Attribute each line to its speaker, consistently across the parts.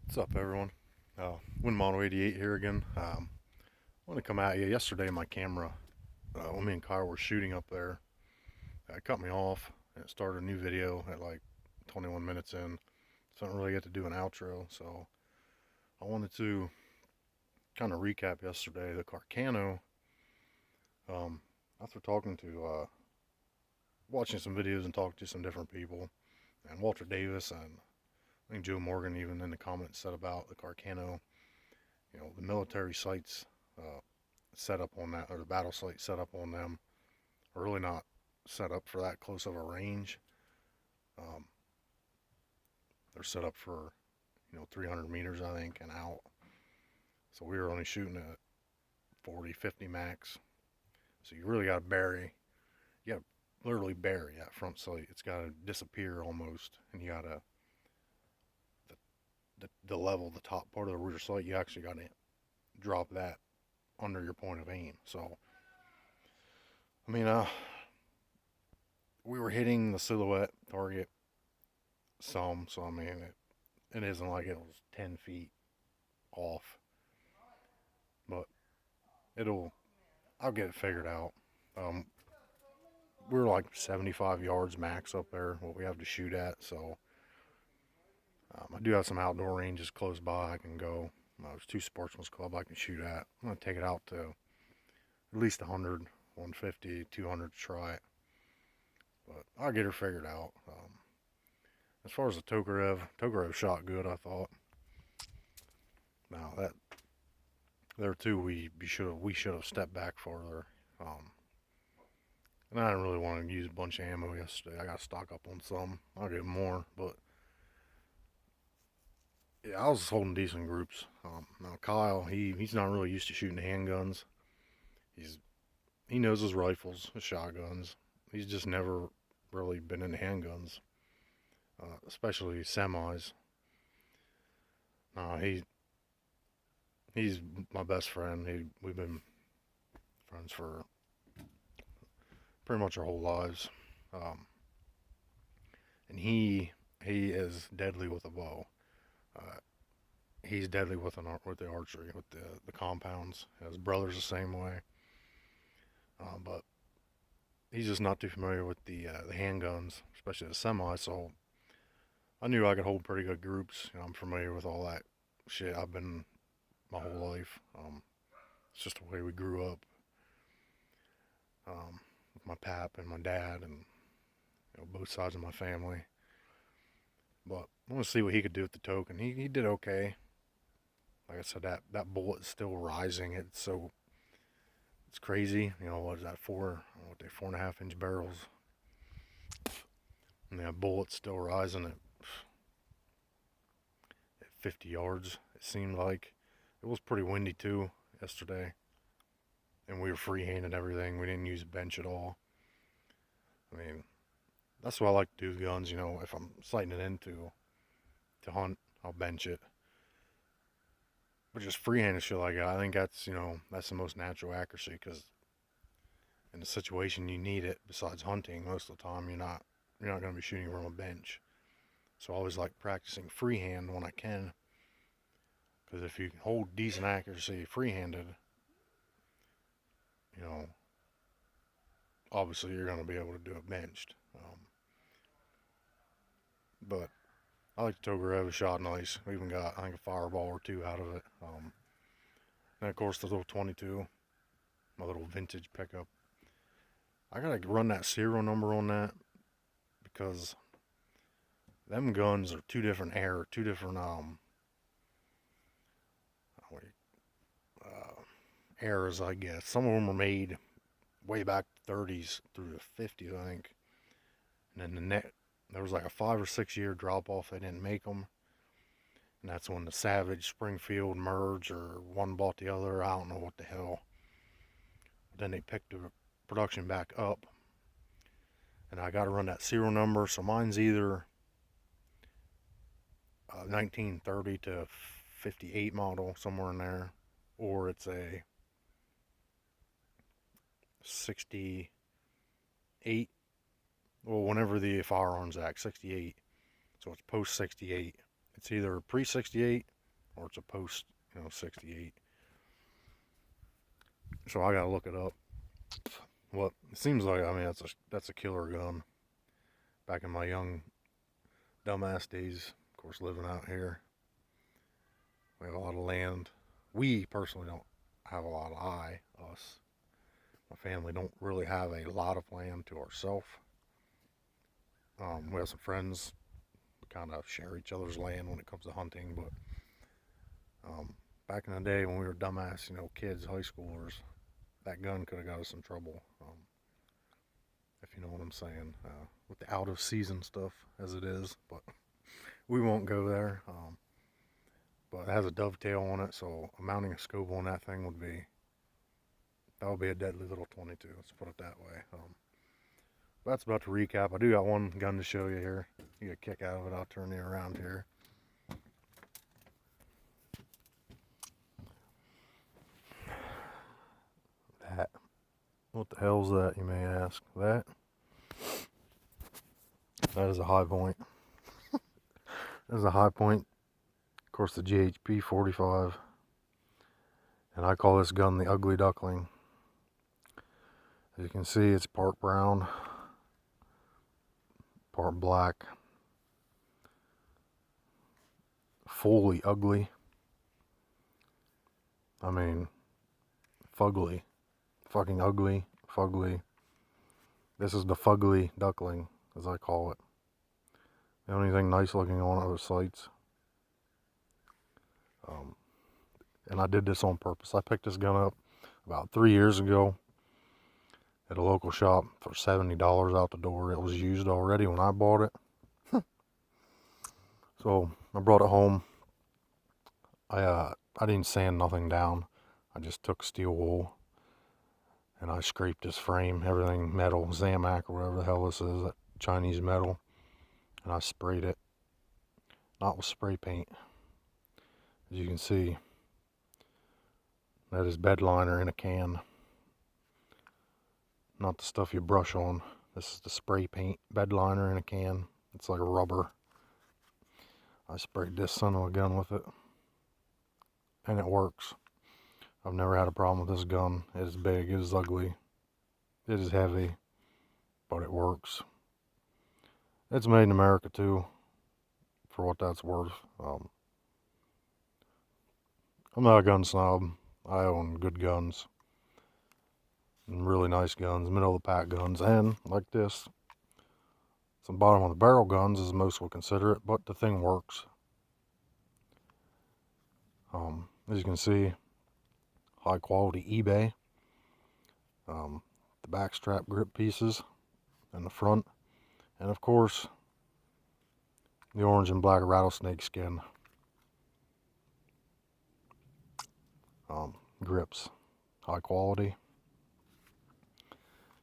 Speaker 1: What's up, everyone? Wind Model 88 here again. I want to come at you. Yesterday, my camera, when me and Kyle were shooting up there, it cut me off and it started a new video at like 21 minutes in. So I don't really get to do an outro. So I wanted to kind of recap yesterday. The Carcano, after watching some videos and talking to some different people, and Walter Davis and I think Joe Morgan even in the comments said about the Carcano, the military sites uh, set up on that, or the battle site set up on them, are really not set up for that close of a range. Um, they're set up for 300 meters, I think, and out. So we were only shooting at 40, 50 max. So you really got to you got to literally bury that front sight. It's got to disappear almost, and you got to the level, the top part of the rear sight. You actually got to drop that under your point of aim. So I mean, we were hitting the silhouette target some. So I mean, it isn't like it was 10 feet off, but it'll I'll get it figured out. Um, we're like 75 yards max up there, what we have to shoot at. So I do have some outdoor ranges close by I can go. There's two Sportsman's Club I can shoot at. I'm gonna take it out to at least 100, 150, 200 to try it, but I'll get her figured out. As far as the Tokarev shot good, I thought. Now that there too, we should have stepped back farther. Um, and I didn't really want to use a bunch of ammo yesterday. I got to stock up on some. I'll get more, but yeah, I was holding decent groups. Now Kyle, he's not really used to shooting handguns. He's he knows his rifles, his shotguns. He's just never really been into handguns, especially semis. He's my best friend. We've been friends for pretty much our whole lives. Um, and he is deadly with a bow. Uh, he's deadly with with the archery, with the compounds. His brother's the same way. But he's just not too familiar with the handguns, especially the semi. So I knew I could hold pretty good groups. I'm familiar with all that shit. I've been my whole life. It's just the way we grew up. With my pap and my dad, and both sides of my family. But I want to see what he could do with the token. He did okay. Like I said, that bullet's still rising. It's crazy. What is that for? What they 4.5 inch barrels, and that bullet's still rising at 50 yards. It seemed like it was pretty windy too yesterday, and we were freehanding everything. We didn't use a bench at all. I mean, that's what I like to do with guns. If I'm sighting it into to hunt, I'll bench it. But just freehand shit like that, I think that's the most natural accuracy because in the situation you need it. Besides hunting, most of the time you're not going to be shooting from a bench. So I always like practicing freehand when I can, because if you can hold decent accuracy freehanded, you know, obviously you're going to be able to do it benched. But I like the Tokarev shot nice. We even got I think a fireball or two out of it. And of course the little 22, my little vintage pickup. I gotta run that serial number on that because them guns are two different uh, eras, I guess. Some of them were made way back 30s through the 50s, I think. And then there was like a 5 or 6 year drop off. They didn't make them, and that's when the Savage Springfield merged, or one bought the other. I don't know what the hell. But then they picked the production back up, and I got to run that serial number. So mine's either 1930 to 58 model, somewhere in there, or it's a 68. Well, whenever the Firearms Act, 68. So it's post 68. It's either pre 68 or it's a post, 68. So I gotta look it up. Well, it seems like, I mean, that's a killer gun. Back in my young dumbass days, of course, living out here, we have a lot of land. We personally don't have a lot of us. My family don't really have a lot of land to ourselves. We have some friends. We kind of share each other's land when it comes to hunting, but back in the day when we were dumbass, kids, high schoolers, that gun could have got us in trouble. If you know what I'm saying, with the out of season stuff as it is, but we won't go there. But it has a dovetail on it, so mounting a scope on that thing would be a deadly little 22. Let's put it that way. That's about to recap. I do got one gun to show you here. You get a kick out of it. I'll turn you around here. That. What the hell's that, you may ask? That is a high point. That is a high point. Of course, the GHP 45. And I call this gun the Ugly Duckling. As you can see, it's part brown, part black. Fully ugly. I mean, fugly. Fucking ugly. Fugly. This is the Fugly Duckling, as I call it. The only thing nice looking on it are the sights. And I did this on purpose. I picked this gun up about 3 years ago at a local shop for $70 out the door. It was used already when I bought it. So I brought it home. I didn't sand nothing down. I just took steel wool and I scraped this frame, everything metal, Zamac or whatever the hell this is, that Chinese metal, and I sprayed it, not with spray paint. As you can see, that is bed liner in a can. Not the stuff you brush on. This is the spray paint bed liner in a can. It's like a rubber. I sprayed this son of a gun with it, and it works. I've never had a problem with this gun. It is big, it is ugly, it is heavy, but it works. It's made in America too, for what that's worth. I'm not a gun snob. I own good guns, and really nice guns, middle of the pack guns, and like this, some bottom of the barrel guns as most would consider it, but the thing works. As you can see, high quality eBay. The back strap grip pieces and the front, and of course the orange and black rattlesnake skin grips, high quality.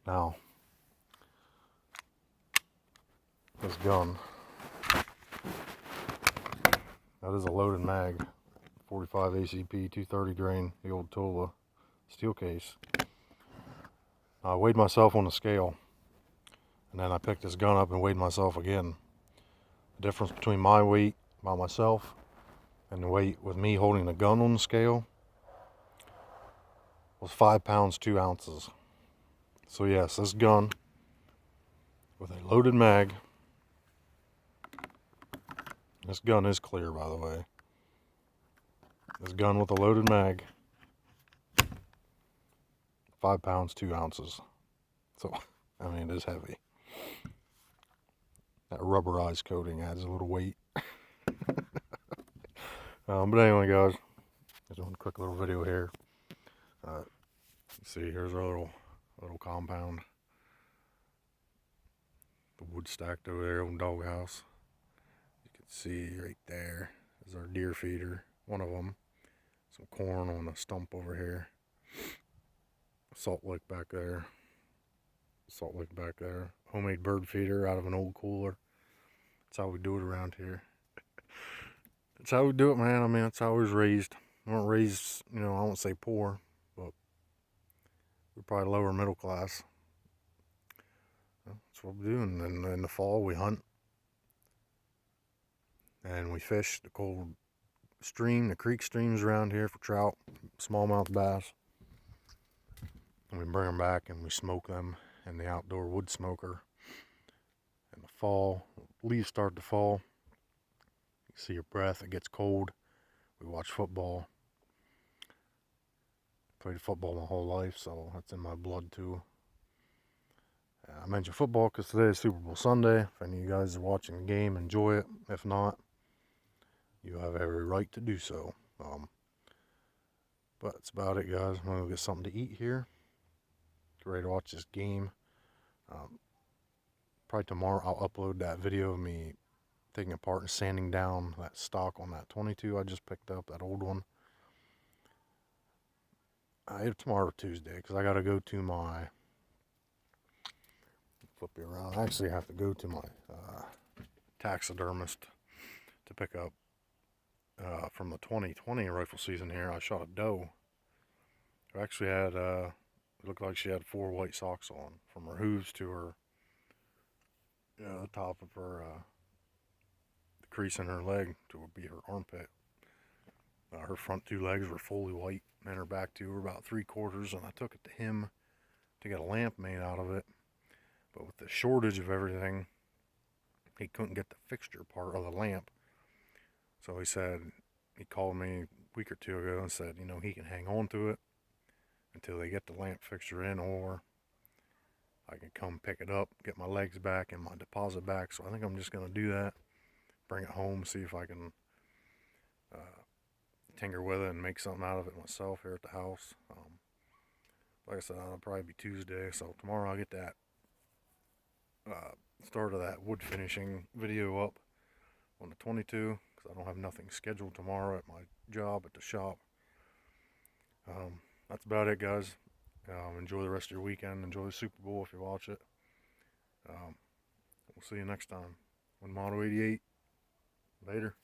Speaker 1: Now this gun, that is a loaded mag, 45 ACP 230 grain, the old Tula steel case. I weighed myself on the scale, and then I picked this gun up and weighed myself again. The difference between my weight by myself and the weight with me holding the gun on the scale was 5 pounds 2 ounces. So yes, this gun with a loaded mag, this gun is clear, by the way. This gun with a loaded mag, 5 pounds 2 ounces. So, I mean, it is heavy. That rubberized coating adds a little weight. But anyway, guys, just one quick little video here. See, here's our little compound. The wood stacked over there on the doghouse. You can see right there is our deer feeder, one of them. Some corn on a stump over here. Salt lick back there. Salt lick back there. Homemade bird feeder out of an old cooler. That's how we do it around here. That's how we do it, man. I mean, that's how we was raised. We weren't raised, I won't say poor, but we're probably lower middle class. That's what we do. And then in the fall, we hunt. And we fish the cold stream, the creek streams around here for trout, smallmouth bass. And we bring them back and we smoke them in the outdoor wood smoker. In the fall, leaves start to fall. You see your breath, it gets cold. We watch football. Played football my whole life, so that's in my blood too. I mentioned football because today is Super Bowl Sunday. If any of you guys are watching the game, enjoy it. If not, you have every right to do so. But that's about it, guys. I'm going to get something to eat here. Get ready to watch this game. Probably tomorrow I'll upload that video of me taking apart and sanding down that stock on that 22 I just picked up, that old one. Either tomorrow or Tuesday, because I got to go to my... Flip you around. I actually have to go to my taxidermist to pick up from the 2020 rifle season here. I shot a doe who actually had, it looked like she had 4 white socks on, from her hooves to her, the top of her, the crease in her leg to be her armpit. Her front 2 legs were fully white, and her back 2 were about 3/4, and I took it to him to get a lamp made out of it. But with the shortage of everything, he couldn't get the fixture part of the lamp. So he called me a week or 2 ago and said, he can hang on to it until they get the lamp fixture in, or I can come pick it up, get my legs back and my deposit back. So I think I'm just going to do that, bring it home, see if I can tinker with it and make something out of it myself here at the house. Like I said, it'll probably be Tuesday, so tomorrow I'll get that start of that wood finishing video up on the 22, because I don't have nothing scheduled tomorrow at my job at the shop. That's about it, guys. Enjoy the rest of your weekend. Enjoy the Super Bowl if you watch it. We'll see you next time. With Model 88. Later.